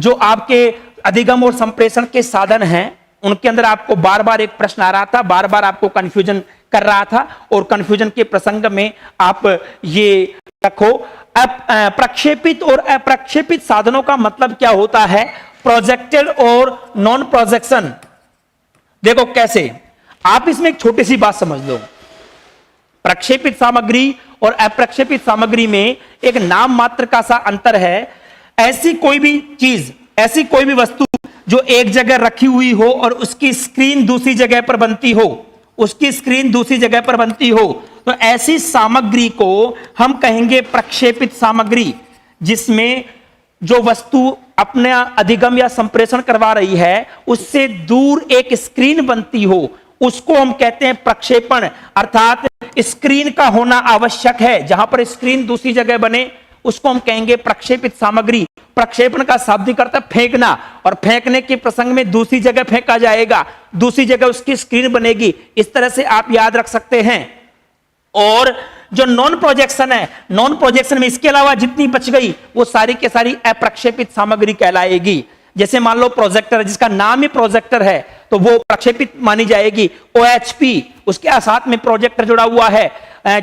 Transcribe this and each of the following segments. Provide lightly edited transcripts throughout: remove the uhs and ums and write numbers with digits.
जो आपके अधिगम और संप्रेषण के साधन हैं उनके अंदर आपको बार बार एक प्रश्न आ रहा था, बार बार आपको कंफ्यूजन कर रहा था, और कंफ्यूजन के प्रसंग में आप ये रखो, प्रक्षेपित और अप्रक्षेपित साधनों का मतलब क्या होता है, प्रोजेक्टेड और नॉन प्रोजेक्शन। देखो कैसे, आप इसमें एक छोटी सी बात समझ लो, प्रक्षेपित सामग्री और अप्रक्षेपित सामग्री में एक नाम मात्र का सा अंतर है। ऐसी कोई भी चीज, ऐसी कोई भी वस्तु जो एक जगह रखी हुई हो और उसकी स्क्रीन दूसरी जगह पर बनती हो, उसकी स्क्रीन दूसरी जगह पर बनती हो, तो ऐसी सामग्री को हम कहेंगे प्रक्षेपित सामग्री। जिसमें जो वस्तु अपना अधिगम या संप्रेषण करवा रही है उससे दूर एक स्क्रीन बनती हो, उसको हम कहते हैं प्रक्षेपण। अर्थात स्क्रीन का होना आवश्यक है, जहां पर स्क्रीन दूसरी जगह बने उसको हम कहेंगे प्रक्षेपित सामग्री। प्रक्षेपण का शाब्दिक अर्थ है फेंकना, और फेंकने के प्रसंग में दूसरी जगह फेंका जाएगा, दूसरी जगह उसकी स्क्रीन बनेगी। इस तरह से आप याद रख सकते हैं। और जो नॉन प्रोजेक्शन है, नॉन प्रोजेक्शन में इसके अलावा जितनी बच गई वो सारी के सारी अप्रक्षेपित सामग्री कहलाएगी। जैसे मान लो प्रोजेक्टर, जिसका नाम ही प्रोजेक्टर है, तो वो प्रक्षेपित मानी जाएगी। OHP, उसके साथ में प्रोजेक्टर जुड़ा हुआ है।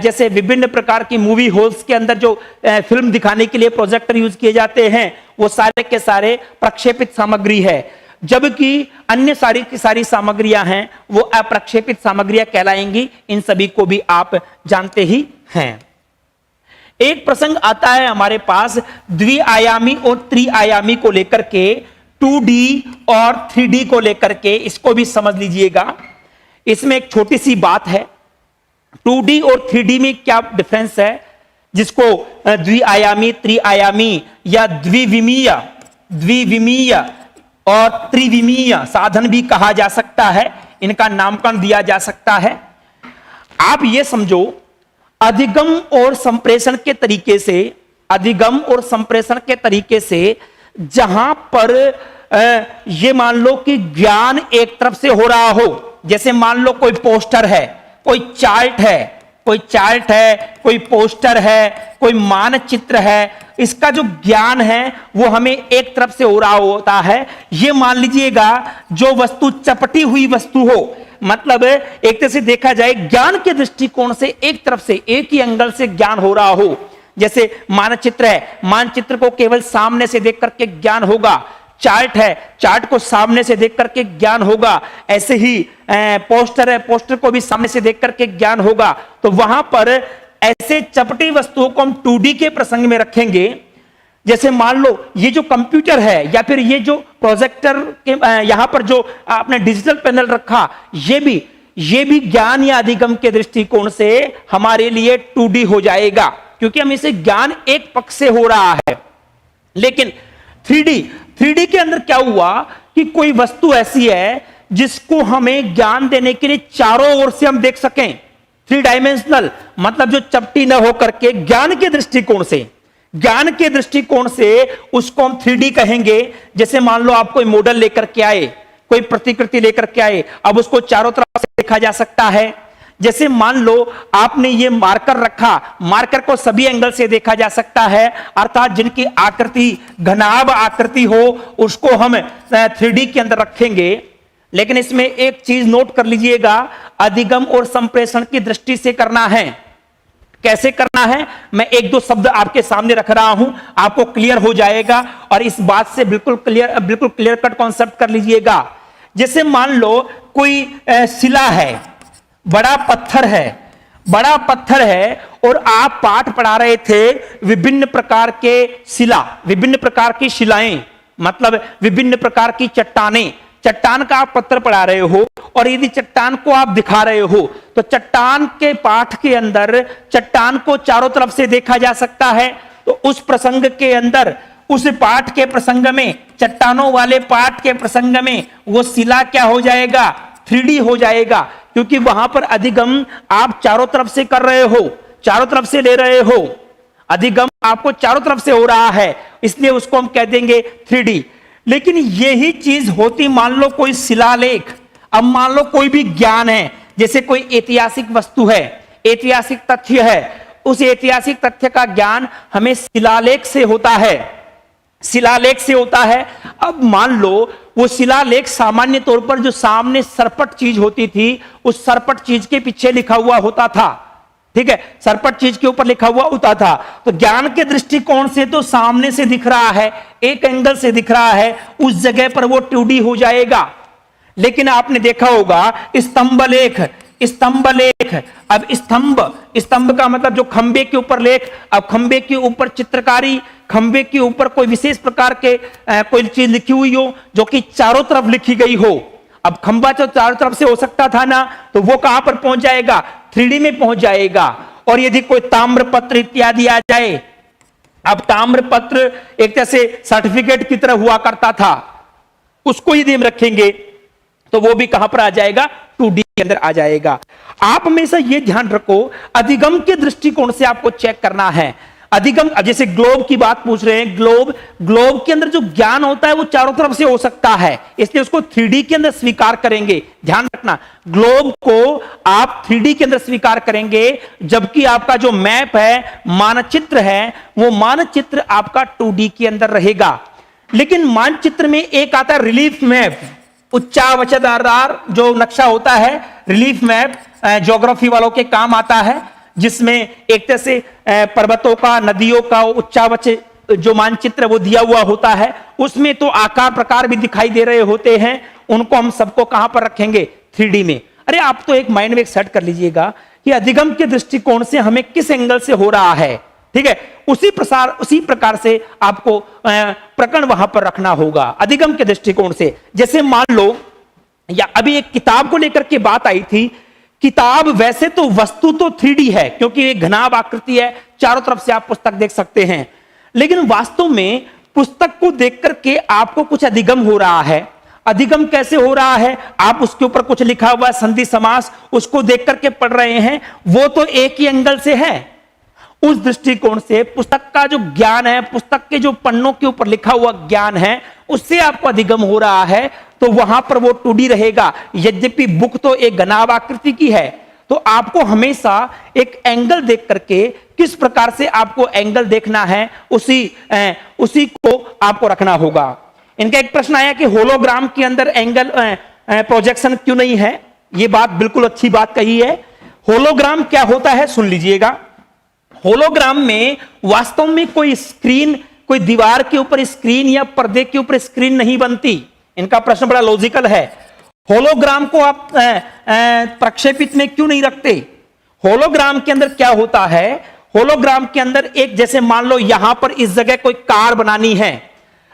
जैसे विभिन्न प्रकार की मूवी हॉल्स के अंदर जो फिल्म दिखाने के लिए प्रोजेक्टर यूज किए जाते हैं, वो सारे के सारे प्रक्षेपित सामग्री है। जबकि अन्य सारी की सारी सामग्रियां हैं वो अप्रक्षेपित सामग्रियां कहलाएंगी। इन सभी को भी आप जानते ही हैं। एक प्रसंग आता है हमारे पास द्विआयामी और त्रिआयामी को लेकर के, 2D और 3D को लेकर के, इसको भी समझ लीजिएगा। इसमें एक छोटी सी बात है, 2D और 3D में क्या डिफरेंस है, जिसको द्विआयामी, त्रिआयामी या द्विविमीय और त्रिविमीय साधन भी कहा जा सकता है। इनका नामकरण दिया जा सकता है। आप ये समझो, अधिगम और संप्रेषण के तरीके से, अधिगम और संप्रेषण के तरीके से जहां पर ये मान लो कि ज्ञान एक तरफ से हो रहा हो, जैसे मान लो कोई पोस्टर है, कोई चार्ट है, कोई पोस्टर है, कोई मानचित्र है, इसका जो ज्ञान है वो हमें एक तरफ से हो रहा होता है। ये मान लीजिएगा जो वस्तु चपटी हुई वस्तु हो, मतलब एक तरह से देखा जाए ज्ञान के दृष्टिकोण से एक तरफ से, एक ही एंगल से ज्ञान हो रहा हो। जैसे मानचित्र है, मानचित्र को केवल सामने से देख करके ज्ञान होगा। चार्ट है, चार्ट को सामने से देख करके ज्ञान होगा। ऐसे ही पोस्टर है, पोस्टर को भी सामने से देख करके ज्ञान होगा। तो वहां पर ऐसे चपटी वस्तुओं को हम 2D के प्रसंग में रखेंगे। जैसे मान लो ये जो कंप्यूटर है या फिर ये जो प्रोजेक्टर के यहां पर जो आपने डिजिटल पैनल रखा, ये भी ज्ञान या अधिगम के दृष्टिकोण से हमारे लिए 2D हो जाएगा, क्योंकि हम इसे ज्ञान एक पक्ष से हो रहा है। लेकिन 3D के अंदर क्या हुआ कि कोई वस्तु ऐसी है जिसको हमें ज्ञान देने के लिए चारों ओर से हम देख सकें। 3 डायमेंशनल मतलब जो चपटी न हो करके ज्ञान के दृष्टिकोण से उसको हम 3D कहेंगे। जैसे मान लो आप कोई मॉडल लेकर के आए, कोई प्रतिकृति लेकर के आए, अब उसको चारों तरफ से देखा जा सकता है। जैसे मान लो आपने ये मार्कर रखा, मार्कर को सभी एंगल से देखा जा सकता है, अर्थात जिनकी आकृति घनाभ आकृति हो उसको हम 3D के अंदर रखेंगे। लेकिन इसमें एक चीज नोट कर लीजिएगा, अधिगम और संप्रेषण की दृष्टि से करना है। कैसे करना है, मैं एक दो शब्द आपके सामने रख रहा हूं, आपको क्लियर हो जाएगा। और इस बात से बिल्कुल क्लियर कट कॉन्सेप्ट कर लीजिएगा। जैसे मान लो कोई शिला है, बड़ा पत्थर है और आप पाठ पढ़ा रहे थे विभिन्न प्रकार की शिलाएं, मतलब विभिन्न प्रकार की चट्टान का आप पत्थर पढ़ा रहे हो, और यदि चट्टान को आप दिखा रहे हो तो चट्टान के पाठ के अंदर चट्टान को चारों तरफ से देखा जा सकता है। तो उस प्रसंग के अंदर, उस पाठ के प्रसंग में, चट्टानों वाले पाठ के प्रसंग में वो शिला क्या हो जाएगा, 3D हो जाएगा, क्योंकि वहां पर अधिगम आप चारों तरफ से कर रहे हो, चारों तरफ से ले रहे हो, अधिगम आपको चारों तरफ से हो रहा है, इसलिए उसको हम कह देंगे 3D। लेकिन यही चीज होती, मान लो कोई शिलालेख, अब मान लो कोई भी ज्ञान है, जैसे कोई ऐतिहासिक वस्तु है, ऐतिहासिक तथ्य है, उस ऐतिहासिक तथ्य का ज्ञान हमें शिलालेख से होता है। शिलालेख से होता है। अब मान लो वो शिलालेख सामान्य तौर पर जो सामने सरपट चीज होती थी, उस सरपट चीज के पीछे लिखा हुआ होता था, ठीक है, सरपट चीज के ऊपर लिखा हुआ होता था। तो ज्ञान के दृष्टिकोण से तो सामने से दिख रहा है, एक एंगल से दिख रहा है, उस जगह पर वो 2D हो जाएगा। लेकिन आपने देखा होगा स्तंभलेख, स्तंभलेख, अब स्तंभ का मतलब जो खंबे के ऊपर लेख, अब खंबे के ऊपर चित्रकारी, खंबे के ऊपर कोई विशेष प्रकार के कोई चीज लिखी हुई हो जो कि चारों तरफ लिखी गई हो। अब खंबा तो चारों तरफ से हो सकता था ना, तो वो कहां पर पहुंच जाएगा, 3D में पहुंच जाएगा। और यदि कोई ताम्रपत्र इत्यादि आ जाए, अब ताम्रपत्र एक तरह से सर्टिफिकेट की तरह हुआ करता था, उसको यदि हम रखेंगे तो वो भी कहां पर आ जाएगा, 2D के अंदर आ जाएगा। आप हमेशा ये ध्यान रखो, अधिगम के दृष्टिकोण से आपको चेक करना है। अधिगम, जैसे ग्लोब की बात पूछ रहे हैं, ग्लोब के अंदर जो ज्ञान होता है वो चारों तरफ से हो सकता है, इसलिए उसको 3D के अंदर स्वीकार करेंगे। ध्यान रखना, ग्लोब को आप 3D के अंदर स्वीकार करेंगे, जबकि आपका जो मैप है, मानचित्र है, वो मानचित्र आपका 2D के अंदर रहेगा। लेकिन मानचित्र में एक आता है रिलीफ मैप, उच्चावचदार जो नक्शा होता है, रिलीफ मैप ज्योग्राफी वालों के काम आता है, जिसमें एक तरह से पर्वतों का, नदियों का उच्चावच जो मानचित्र वो दिया हुआ होता है, उसमें तो आकार प्रकार भी दिखाई दे रहे होते हैं। उनको हम सबको कहां पर रखेंगे, 3D में। अरे आप तो एक माइंड में एक सेट कर लीजिएगा कि अधिगम के दृष्टिकोण से हमें किस एंगल से हो रहा है, ठीक है, उसी प्रकार से आपको प्रकरण वहां पर रखना होगा अधिगम के दृष्टिकोण से। जैसे मान लो, या अभी एक किताब को लेकर के बात आई थी, किताब वैसे तो वस्तु तो 3D है, क्योंकि एक घनाभ आकृति है, चारों तरफ से आप पुस्तक देख सकते हैं, लेकिन वास्तव में पुस्तक को देख करके आपको कुछ अधिगम हो रहा है। अधिगम कैसे हो रहा है, आप उसके ऊपर कुछ लिखा हुआ संधि समास, उसको देख करके पढ़ रहे हैं, वो तो एक ही एंगल से है। उस दृष्टिकोण से पुस्तक का जो ज्ञान है, पुस्तक के जो पन्नों के ऊपर लिखा हुआ ज्ञान है, उससे आपको अधिगम हो रहा है, तो वहां पर वो 2D रहेगा। यद्यपि बुक तो एक घनाभ आकृति की है, तो आपको हमेशा एक एंगल देख करके, किस प्रकार से आपको एंगल देखना है, उसी को आपको रखना होगा। इनका एक प्रश्न आया कि होलोग्राम के अंदर एंगल प्रोजेक्शन क्यों नहीं है। ये बात बिल्कुल अच्छी बात कही है। होलोग्राम क्या होता है, सुन लीजिएगा। होलोग्राम में वास्तव में कोई स्क्रीन, कोई दीवार के ऊपर स्क्रीन या पर्दे के ऊपर स्क्रीन नहीं बनती। इनका प्रश्न बड़ा लॉजिकल है। होलोग्राम को आप प्रक्षेपित में क्यों नहीं रखते। होलोग्राम के अंदर क्या होता है, होलोग्राम के अंदर एक, जैसे मान लो यहां पर इस जगह कोई कार बनानी है,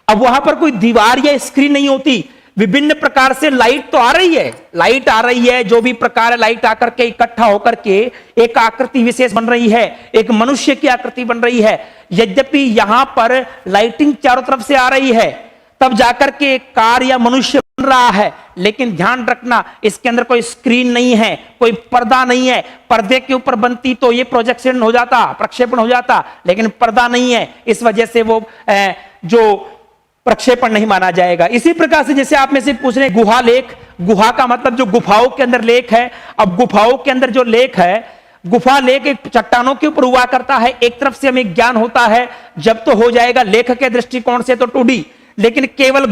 अब वहां पर कोई दीवार या स्क्रीन नहीं होती, विभिन्न प्रकार से लाइट तो आ रही है, लाइट आ रही है, जो भी प्रकार है लाइट आकर के इकट्ठा होकर के एक आकृति विशेष बन रही है, एक मनुष्य की आकृति बन रही है। यद्यपि यहां पर लाइटिंग चारों तरफ से आ रही है, तब जाकर के एक कार या मनुष्य बन रहा है, लेकिन ध्यान रखना इसके अंदर कोई स्क्रीन नहीं है, कोई पर्दा नहीं है। पर्दे के ऊपर बनती तो ये प्रोजेक्शन हो जाता, प्रक्षेपण हो जाता, लेकिन पर्दा नहीं है, इस वजह से वो जो प्रक्षेपण नहीं माना जाएगा। इसी प्रकार से जैसे आप में से पूछ रहे हैं गुहा लेख, गुहा का मतलब जो गुफाओं के अंदर लेख है। अब गुफाओं के अंदर जो लेख है, गुफा लेख एक चट्टानों के ऊपर हुआ करता है, एक तरफ से हमें ज्ञान होता है, जब तो हो जाएगा लेख के दृष्टिकोण से तो 2D, लेकिन केवल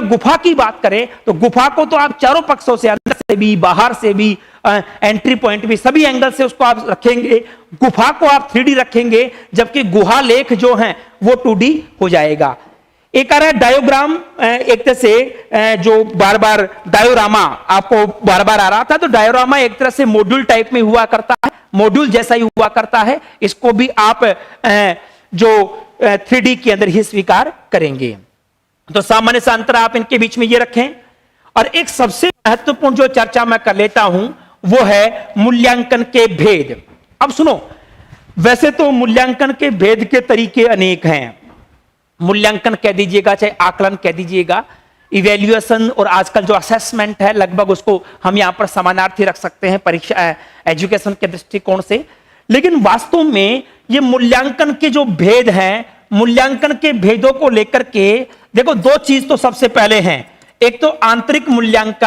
गुफा की बात करें तो गुफा को तो आप चारों पक्षों से, अंदर से भी, बाहर से भी, एंट्री पॉइंट भी, सभी एंगल से उसको आप रखेंगे। गुफा को आप 3D रखेंगे, जबकि गुहा लेख जो है वो 2D हो जाएगा। एक आ रहा है डायोग्राम, एक तरह से जो बार बार डायोरामा आपको बार बार आ रहा था, तो डायोरामा एक तरह से मॉड्यूल टाइप में हुआ करता है, मॉड्यूल जैसा ही हुआ करता है। इसको भी आप जो 3D के अंदर ही स्वीकार करेंगे। तो सामान्य सा अंतर आप इनके बीच में ये रखें। और एक सबसे महत्वपूर्ण जो चर्चा मैं कर लेता हूं वो है मूल्यांकन के भेद। अब सुनो, वैसे तो मूल्यांकन के भेद के तरीके अनेक हैं। मूल्यांकन कह दीजिएगा, चाहे आकलन कह दीजिएगा, इवेल्युएशन और आजकल जो असेसमेंट है, लगभग उसको हम यहां पर समानार्थी रख सकते हैं परीक्षा एजुकेशन के दृष्टिकोण से। लेकिन वास्तव में ये मूल्यांकन के जो भेद हैं, मूल्यांकन के भेदों को लेकर के देखो, दो चीज तो सबसे पहले हैं। एक तो आंतरिक मूल्यांकन